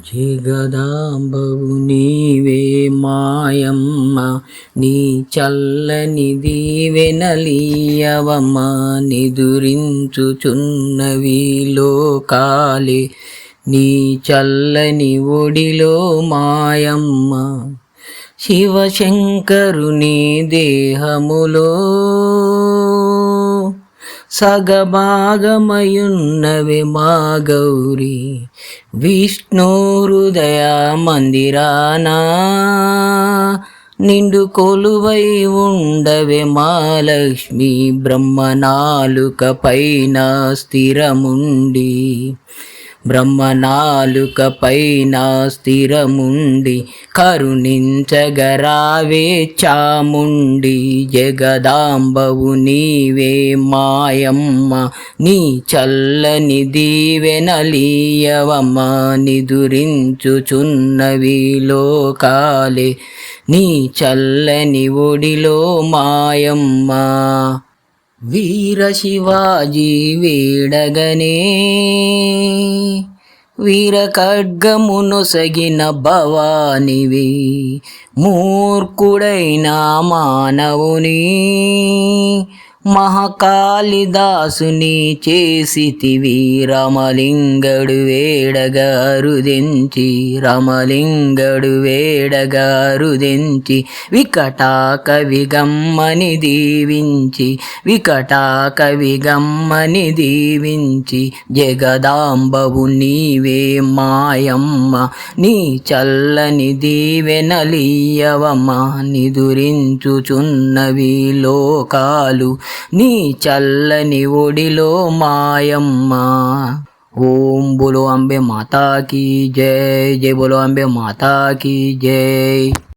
జగదాంబవు నీవే మాయమ్మ, నీ చల్లని దీవెనలీయవమ్మ. నిదురించుచున్నవి లోకాలే నీ చల్లని ఒడిలో మాయమ్మ. శివశంకరుని దేహములో సగభాగమయున్నవే మా గౌరీ. విష్ణు హృదయ మందిరానా నిండు కొలువై ఉండవే మా లక్ష్మి. బ్రహ్మనాలుక పైన స్థిరముండి, బ్రహ్మనాలుక పైన స్థిరముండి కరుణించగరావే చాముండి. జగదాంబవు నీవే మాయమ్మ, నీ చల్లని దీవెనలీయవమ్మ. నిదురించుచున్నవి లోకాలే నీ చల్లని ఒడిలో మాయమ్మ. వీర శివాజీ వేడగనే వీర ఖడ్గమునొసగిన భవానివి. మూర్ఖుడైన మానవుని మహాకాళిదాసుని చేసితివి. రమలింగడు వేడగా అరుదించి, రమలింగడు వేడగా అరుదించి వికటాకవి గమ్మని దీవించి, వికటాకవి గమ్మని దీవించి. జగదాంబవు నీవే మాయమ్మ, నీ చల్లని దీవెనలీయవమ్మ. నిదురించుచున్నవి లోకాలు నీ చల్లని ఒడిలో మాయమ్మ. ఓం బోలో అంబే మాతాకి జై, జై బోలో అంబే మాతాకి జై.